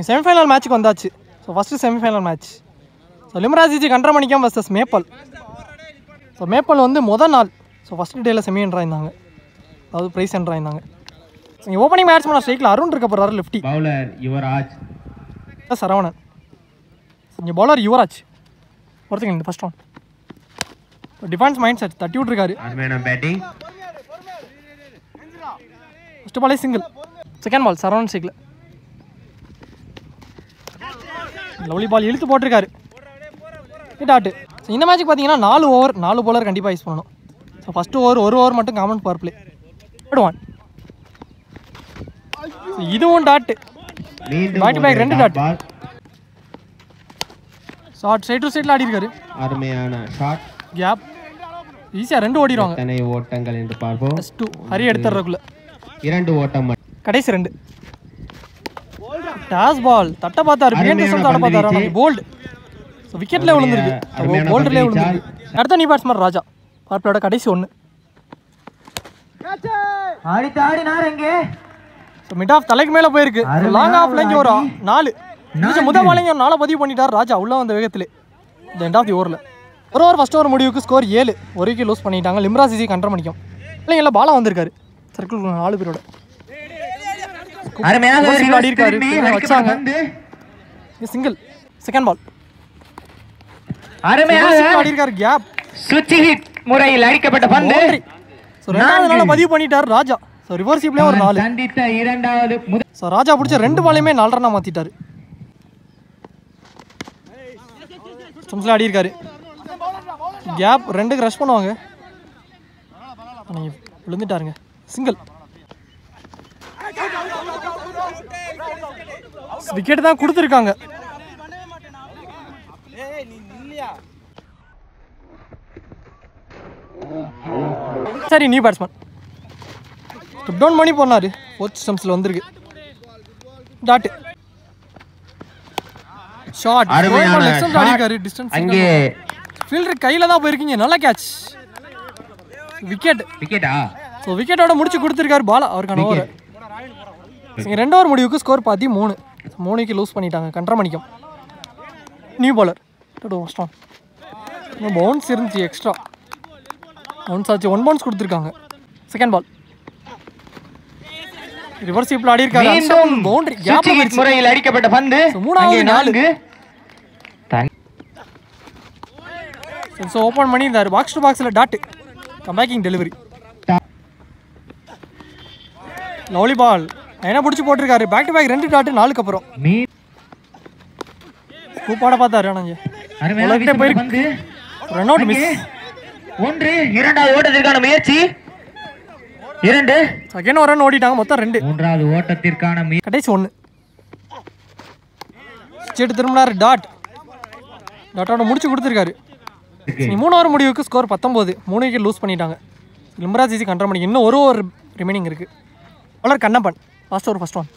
Semi-final மேட்ச்சுக்கு வந்தாச்சு. So first semifinal match. So லிம்ராஜிஜி கண்டரமணிக்கம் வர்சஸ் மேப்பல். ஸோ மேப்பல் வந்து முதல் நாள் ஸோ ஃபஸ்ட்டு டேயில் செமி என்ட்ராயிருந்தாங்க, அதாவது ப்ரைஸ் என்ட்ராயிருந்தாங்க. இங்கே ஓப்பனிங் பேட்ஸ்மேன் ஸ்ட்ரைக்கில் அருண் இருக்க போகிறாரு, லெஃப்டி பவுலர் யுவராஜ் சரவணன். இங்கே பவுலர் யுவராஜ் ஒருத்தங்க இந்த first one. Defence mind set தட்டி விட்ருக்காரு. பேட்டிங் ஃபஸ்ட்டு பாலே சிங்கிள், செகண்ட் பால் சரவணன் ஸ்ட்ரைக்கில் லவ்லி பால் இழுத்து போட்டிருக்காரு. டாட்டு. ஸோ இந்த மேட்ச்சுக்கு பார்த்தீங்கன்னா 4 ஓவர் 4 பவுலர் கண்டிப்பாக யூஸ் பண்ணணும். ஸோ ஃபஸ்ட்டு ஓவர் 1 ஓவர் மட்டும் common power play. Third one. So இதுவும் dot, back to back 2 dot. Short side to சைடில் ஆடி இருக்காரு. அருமையான ஷாட். கேப் ஈஸியாக 2 ஓடிடுவாங்க. எத்தனை ஓட்டங்கள் என்று பார்ப்போம். +2 ஹரி எடுத்துறதுக்குள்ள 2 ஓட்டம் கடைசி 2. டாஸ் பால் தட்ட பார்த்தாரு, தட்ட பார்த்தாரு, போல்டு. ஸோ விக்கெட்லேயே விழுந்துருக்கு, போல்டர்லேயே விழுந்துருக்கு. அடுத்த நியூ பேட்ஸ்மேன் ராஜா, பார்ப்போட கடைசி 1. ஸோ மிட் ஆஃப் தலைக்கு மேலே போயிருக்கு. லாங் ஆஃப்ல இங்கே ஒரு 4 முதல் பாலிங்க ஒரு 4 பதிவு பண்ணிட்டார் ராஜா உள்ள வந்த வேகத்திலே. இந்த எண்ட் ஆஃப் தி ஓவரில் ஒரு ஓவர் ஃபஸ்ட் ஓவர் முடிவுக்கு ஸ்கோர் 7, 1 விக்கெட் லூஸ் பண்ணிட்டாங்க. லிம்ராஜிஜி கண்டரமணிக்கம் இல்லைங்களா, பாலா வந்திருக்காரு சர்க்கிள் 4 பேரோட ஆடி இருக்காரு. வச்சாங்க சிங்கிள், செகண்ட் பால் ஆடி இருக்காரு. கேப் சுவிட்ச் ஹிட் முறையில் அடிக்கப்பட்ட பந்து. ஸோ 2வது நாள் பதிவு பண்ணிட்டார் ராஜா. ஸோ ரிவர்சிப்லேயே ஒரு 4. சந்தித்த 2வது. ஸோ ராஜா பிடிச்ச 2 பாலையுமே 4 ரன்னாக மாற்றிட்டாரு. ஸ்டம்ஸில் ஆடி இருக்காரு. கேப் 2க்கு ரஷ் பண்ணுவாங்க, விழுந்துட்டாருங்க. சிங்கிள் விக்கெட் தான் கொடுத்துருக்காங்க. சரி நியூ பேட்ஸ்மேன் ஸ்டெப் டவுன் பண்ணி போனாரு. 4th ஸ்டம்ப்ஸில் வந்திருக்கு. டாட் ஷாட் ஆடிக்காரு. டிஸ்டன்ஸ் அங்கே ஃபீல்டர் கையில் தான் போயிருக்கீங்க. நல்ல கேட்ச். விக்கெட்டா? ஸோ விக்கெட்டோட முடிச்சு கொடுத்துருக்காரு பாலா அவருக்கான ஓவர். இங்கே 2 ஓவர் முடிவுக்கு ஸ்கோர் 13, 3 விக்கெட் லூஸ் பண்ணிட்டாங்க. கண்டரமணிக்கம் நியூ பாலர். பவுன்ஸ் இருந்துச்சு, எக்ஸ்ட்ரா பவுன்ஸ் ஆச்சு. 1 பவுன்ஸ் கொடுத்துருக்காங்க. செகண்ட் பால் ரிவர்ஸ் ஸ்வீப்ல ஆடி இருக்காரு. பவுண்டரி கேப் முறையில் அடிக்கப்பட்ட பந்து. 3வது 4. ஸோ ஓப்பன் பண்ணியிருந்தாரு. பாக்ஸ் டு பாக்ஸில் டாட். கம்பேக்கிங் டெலிவரி. லவ்லி பால் என்ன பிடிச்சி போட்டிருக்காரு. பேக் டு பேக் 2 டாட் 4க்கு அப்புறம். கூப்பாட பார்த்தாரு. ஆனால் போயிருக்கு. Run out miss. 1. 2வது ஓட்டத்திற்கான முயற்சி. 2. செகண்ட் ஒரு ரன் ஓடிட்டாங்க. மொத்தம் 2. 3வது ஓட்டத்திற்கான கடைசி 1. ஸ்டேட் திரும்பினாரு. டாட்டோட முடிச்சு கொடுத்துருக்காரு. 3 ஓவர் முடிவுக்கு ஸ்கோர் 19, 3 விக்கெட் லூஸ் பண்ணிட்டாங்க. லிம்ராஜிஜி கண்டரமணிக்கம் இன்னும் 1 ஓவர் ரிமைனிங் இருக்கு. Bowler Kannappan last over first one.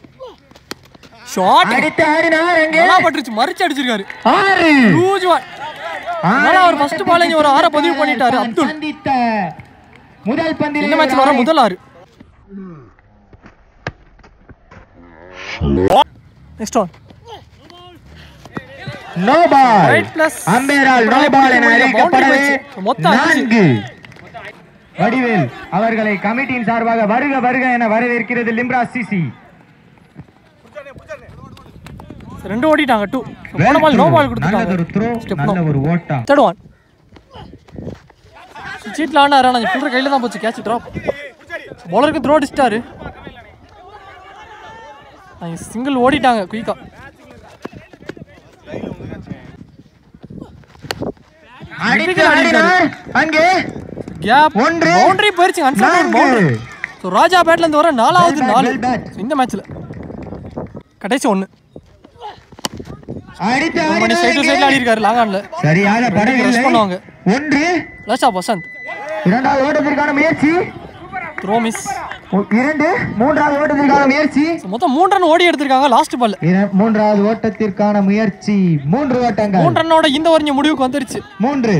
Shot நல்லா பட்டுருச்சு, மறிச்சு அடிச்சிருக்காரு. Huge one. நல்லா ஒரு ஃபர்ஸ்ட் பால் இங்க ஒரு 6 பதிவு பண்ணிட்டாரு அப்துல். முதல் பந்தில் இந்த மேட்ச்ல வர முதல் 6. Next one. No ball. Right plus அம்பேரால் நோ பால் என அறிவிக்கப்பட்டது. மொத்தம் 5. வடிவேல் அவர்களை கமிட்டியின் சார்பாக வருக வருக என வரவேற்கிறது லிம்ராஜ் சிசி. 2 ஓடிட்டாங்க. 2 போன பால் நோ பால் கொடுத்துட்டாங்க. நல்ல ஒரு ஓட்டம். Third one. சீட்ல ஆனாரு. நான் ஃபீல்டர் கையில தான் போச்சு. Catch drop. பவுலருக்கு த்ரோ அடிச்சிட்டாரு. சிங்கிள் ஓடிட்டாங்க குயிக்கா. அங்கே கேப் பவுண்டரி போயிருச்சு. Unfortunate boundary. சோ ராஜா பேட்ல இருந்து வர 4வது 4 இந்த மேட்ச்ல. கடைசி 1. மணி சைடு சைடுல ஆடி இருக்காரு. லாங் ஆன்ல சரியான படவில்லை. பண்ணுவாங்க. 1. லாஸ்டா வசந்த் 2வது ஓட்டத்திற்கான முயற்சி. Throw miss. 2. 3வது ஓட்டத்திற்கான முயற்சி. மொத்தம் 3 ரன் ஓடி எடுத்திருக்காங்க லாஸ்ட் பால். 3வது ஓட்டத்திற்கான முயற்சி. 3 ஓட்டங்கள். 3 ரன்னோட இந்த ஓவர் முடிவுக்கு வந்துருச்சு. 3.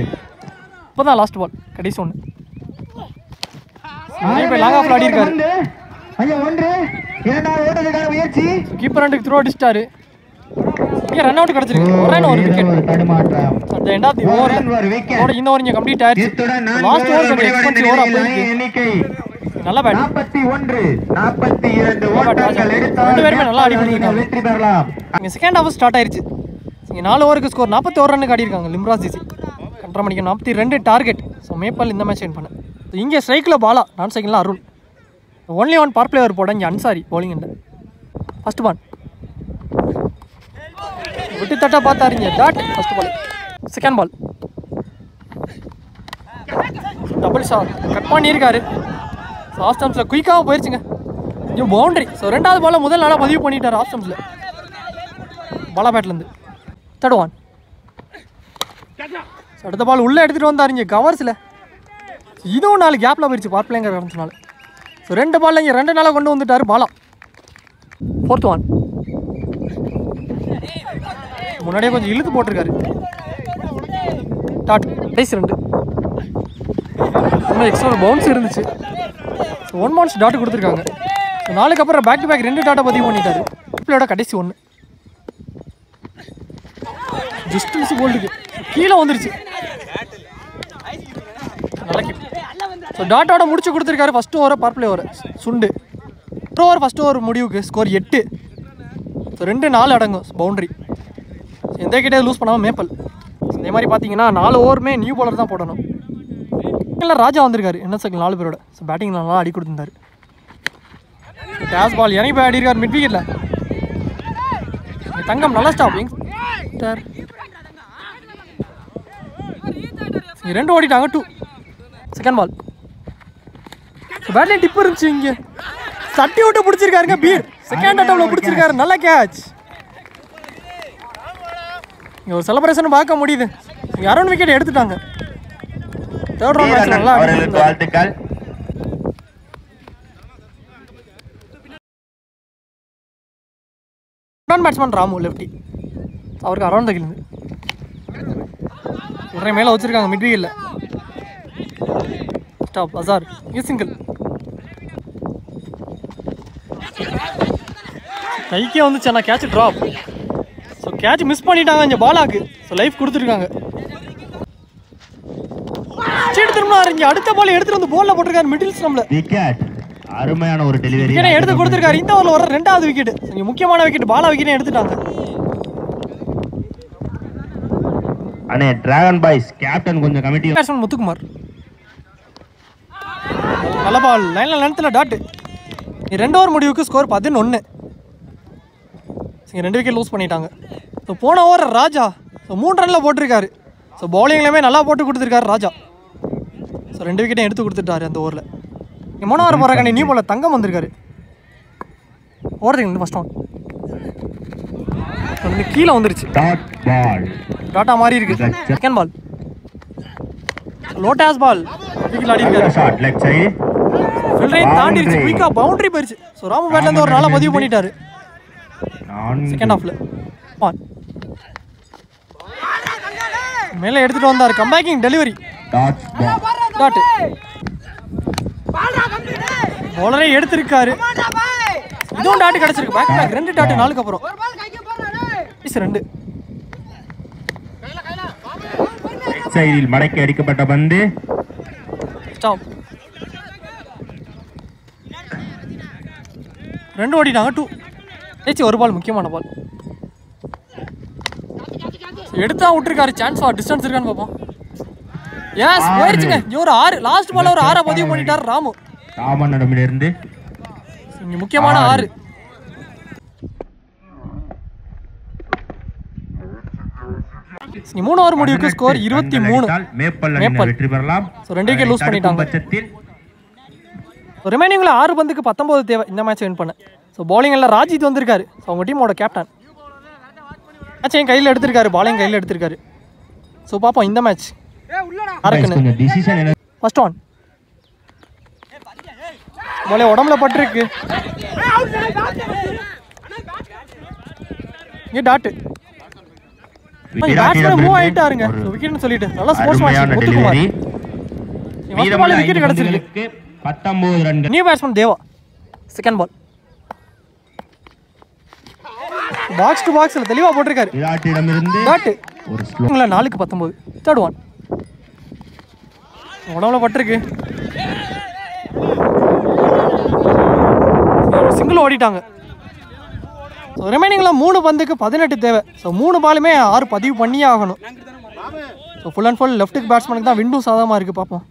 இப்போதான் லாஸ்ட் பால். கடைசி 1. லாங் ஆஃப்ல ஆடி இருக்காரு. ஐயா 1. 2வது ஓட்டத்திற்கான முயற்சி. கீப்பர் அண்டுக்கு த்ரோ அடிச்சிட்டாரு. இங்கே ரன் அவுட் கிடச்சிருக்கு. ஒரு விக்கெட். தடுமாற்றம். அந்த எண்ட் ஆஃப் தி ஓவர் ஒரு விக்கெட். ஓட இந்த ஓவர் இங்கே கம்ப்ளீட் ஆயிடுச்சு. இத்துடன் லாஸ்ட் ஓவர் கொஞ்சம் எக்ஸ்பென்சிவ் ஓவர் அப்போ எண்ணிக்கை நல்ல பேட். 41 42 ஓட்டங்கள் எடுத்தால் ரெண்டு பேருமே நல்லா ஆடி பண்ணிருக்காங்க. வெற்றி பெறலாம். இங்கே செகண்ட் ஹாஃப் ஸ்டார்ட் ஆயிருச்சு. இங்கே 4 ஓவருக்கு ஸ்கோர் 41 ரன்னுக்கு ஆடிருக்காங்க லிம்ராஜ் ஜிசி. கண்ட்ரோல் பண்ணிக்க 42 டார்கெட். ஸோ மேப்பால் இந்த மேட்ச் வின் பண்ண. இங்கே ஸ்ட்ரைக்கில் பாலா, நான் செகண்டில் Arun. Only one power player போட இங்கே அன்சாரி பவுலிங் இல்லை. ஃபர்ஸ்ட் பால் விட்டு தட்டா பார்த்தாருங்க. Dot first ball. Second ball double shot cut பண்ணியிருக்காரு. ஆஃப் ஸ்டம்ப்ஸில் குயிக்காக போயிடுச்சுங்க. இது பவுண்டரி. ஸோ ரெண்டாவது பாலை முதல் நாளாக பதிவு பண்ணிட்டார் ஆஃப் ஸ்டம்ப்ஸில் பாலா பேட்லேருந்து. Third one. அடுத்த பால் உள்ளே எடுத்துகிட்டு வந்தார் இங்கே கவர்ஸில். இதுவும் 4 கேப்பில் போயிடுச்சு பவர் பிளேங்கிற காரணத்தினால. ஸோ 2 பால் இங்கே 2 நாளாக கொண்டு வந்துட்டார் பாலா. Fourth one. முன்னாடியே கொஞ்சம் இழுத்து போட்டிருக்காரு. டாட் ரைஸ் 2 ரொம்ப எக்ஸ்ட்ரா பவுன்ஸ் இருந்துச்சு. 1 பவுன்ஸ் டாட் கொடுத்துருக்காங்க. ஸோ நாளுக்கு அப்புறம் பேக் டு பேக் 2 டாட்டை பதிவு பண்ணிட்டாரு. பிளேயோட கடைசி 1 ஜஸ்ட் மிஸ் போல்டுக்கு கீழே வந்துருச்சு. நல்லா கீப். ஸோ டாட்டோட முடிச்சு கொடுத்துருக்காரு ஃபர்ஸ்ட் ஓவரை பவர் பிளே ஓவர் சுண்டு. ஓவர் ஃபர்ஸ்ட் ஓவர் முடிவுக்கு ஸ்கோர் 8. ஸோ 2-4 அடங்கும் பவுண்டரி. எந்த கிட்டே லூஸ் பண்ணாமல் மேப்பல். இதே மாதிரி பார்த்தீங்கன்னா 4 ஓவருமே நியூ பாலர் தான் போடணும். இல்லை ராஜா வந்திருக்காரு என்ன செகண்ட் 4 பேரோட. ஸோ பேட்டிங் நல்லா அடி கொடுத்துருந்தாரு. டேஸ் பால் இறங்கி போய் ஆடி இருக்கார் மிட் விக்கெட்டில். தங்கம் நல்லா ஸ்டாப்பிங் சார். 2 ஓடிட்டாங்க 2. Second ball. பேட்லேயும் டிப் இருந்துச்சு இங்கே தட்டி விட்டு பிடிச்சிருக்காருங்க பீர். செகண்ட் அட்டம்ல பிடிச்சிருக்காரு. நல்ல கேட்ச். இங்கே ஒரு செலிப்ரேஷன் பார்க்க முடியுது. இங்கே அருண் விக்கெட் எடுத்துட்டாங்க. தேர்ட் ரவுண்ட் மேட்ச் நல்லா வாழ்த்துக்கள். Batsman Ramu lefty. அவருக்கு அரௌண்ட் தகிலிருந்து உடனே மேலே வச்சிருக்காங்க மிட் விக்கெட்டில். ஸ்டாப் அசார் இங்கே சிங்கிள். கைக்கே வந்துச்சு ஆனால் catch drop. So catch miss பண்ணிட்டாங்க இங்கே பாலாக்கு. ஸோ லைஃப் கொடுத்துருக்காங்க. சீட்டு திரும்பினாரு. இங்கே அடுத்த பால் எடுத்துட்டு வந்து போலில் போட்டிருக்காரு மிடில் ஸ்டம்ப்ல. விக்கெட். அருமையான ஒரு டெலிவரி எடுத்து கொடுத்துருக்காரு. இந்த ஓவரில் வர 2வது விக்கெட். இங்கே முக்கியமான விக்கெட் பாலா விக்கெட்டே எடுத்துட்டாங்க. அண்ணே டிராகன் பாய்ஸ் கேப்டன் கொஞ்சம் கமிட்டி. பேட்ஸ்மேன் முத்துக்குமார் நல்ல பால் லைனில் லென்த்தில் டாட். 2 ஓவர் முடிவுக்கு ஸ்கோர் 11. இங்கே 2 விக்கெட் லூஸ் பண்ணிட்டாங்க. ஸோ போன ஓவர் ராஜா 3 ரனில் போட்டிருக்காரு. ஸோ பவுலிங்லேயுமே நல்லா போட்டு கொடுத்துருக்காரு ராஜா. ஸோ 2 விக்கெட்டையும் எடுத்து கொடுத்துட்டாரு அந்த ஓவரில். இங்கே 3 ஓவர் போகிறாங்க. நியூ பாலில் தங்கம் வந்திருக்காரு. ஓவர் ஃபர்ஸ்ட் ஒன் கீழே வந்துருச்சு. டாட்டா மாதிரி இருக்கு. செகண்ட் பால் லோட்டாஸ் பால் தாண்டிருச்சு. குயிக்காக பவுண்டரி போயிருச்சு. ஸோ ராமு பேட்லேருந்து ஒரு நாளாக பதிவு பண்ணிட்டாரு செகண்ட் ஹாஃப்ல. மேலே எடுத்துட்டு வந்தார். கம்பேக்கிங் டெலிவரி டாட். பவுலரே எடுத்திருக்காரு. இதுவும் டாட் கிடச்சிருக்கு. பேக் பேக் 2 டாட் நாளுக்கு அப்புறம் 2. சைடில் மடக்கி அடிக்கப்பட்ட பந்து ஸ்டாப். 2 ஓடிட்டாங்க 2. ஏச்சி ஒரு பால் முக்கியமான பால் எடுத்தா விட்டுருக்காரு. சான்ஸ் ஃபார் டிஸ்டன்ஸ் இருக்கான்னு பார்ப்போம். எஸ் போயிடுச்சுங்க. ஒரு 6 லாஸ்ட் பால் ஒரு 6 பதிவு பண்ணிட்டார் ராமு. ராமனிடமிருந்து இங்கே முக்கியமான 6. நீ 3 ஓவர் முடிவுக்கு ஸ்கோர் 23. மேப்பல் வெற்றி பெறலாம். ஸோ 2 விக்கெட் லூஸ் பண்ணிட்டாங்க. ரிமைனிங்கில் 6 பந்துக்கு 19 தேவை இந்த மேட்ச் வின் பண்ண. ஸோ பவுலிங்கில் ராஜித் வந்திருக்காரு. ஸோ அவங்க டீமோட கேப்டன். மேட்சையும் கையில் எடுத்திருக்காரு. பாலையும் கையில் எடுத்திருக்காரு. ஸோ பார்ப்போம் இந்த மேட்ச் ஃபர்ஸ்ட் ஒன். பாலே உடம்புல பட்டிருக்கு. இங்கே டாட்டு மூவ் ஆயிட்டாருங்க. விக்கெட்னு சொல்லிட்டு நல்லா sports match Muthukumar. First ball wicket கிடைச்சிருக்கு. 19 ரன்கள். New batsman Deva. Second ball box to பாக்ஸில் தெளிவாக போட்டிருக்காரு. விராட்டிடமிருந்து டாட்டு ஒரு ஸ்லோ 4-19 தேர்ட் ஒன். உடம்புல பட்டிருக்கு. சிங்கிள் ஓடிட்டாங்க. ஸோ ரிமைனிங்கில் 3 பந்துக்கு 18 தேவை. ஸோ 3 பாலுமே 6 பதிவு பண்ணியே ஆகணும். ஸோ ஃபுல் அண்ட் ஃபுல் லெஃப்ட்டுக்கு பேட்ஸ்மேனுக்கு தான் விண்டும் சாதகமாக இருக்குது. பார்ப்போம்.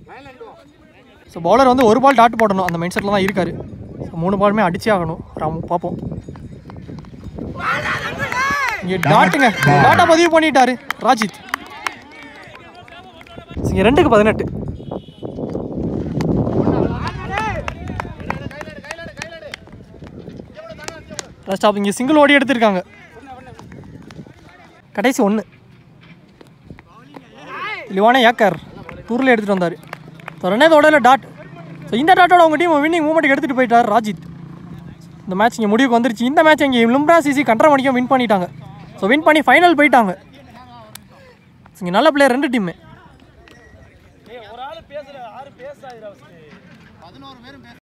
ஸோ பவுலர் வந்து ஒரு பால் டாட் போடணும் அந்த மைண்ட் செட்டில் தான் இருக்காரு. ஸோ 3 பாலுமே அடிச்சே ஆகணும். ராமு பார்ப்போம். இங்கே டாட்டுங்க, டாட்டா பதிவு பண்ணிட்டாரு ராஜித். இங்கே 2க்கு 18. ஸ்டாப். இங்கே சிங்கிள் ஓடி எடுத்திருக்காங்க. கடைசி 1 லிவானே ஏக்கர் டூரில் எடுத்துகிட்டு வந்தார். ஸோ 2வது ஓடல டாட். ஸோ இந்த டாட்டோட அவங்க டீம் வின்னிங் மூமெண்ட்டுக்கு எடுத்துகிட்டு போயிட்டார் ராஜித். இந்த மேட்ச் இங்கே முடிவுக்கு வந்துருச்சு. இந்த மேட்ச் இங்கே லிம்ரா சிசி கண்டரை மணிக்கும் வின் பண்ணிட்டாங்க. ஸோ வின் பண்ணி ஃபைனல் போயிட்டாங்க. இங்கே நல்ல பிளேயர் 2 டீமே.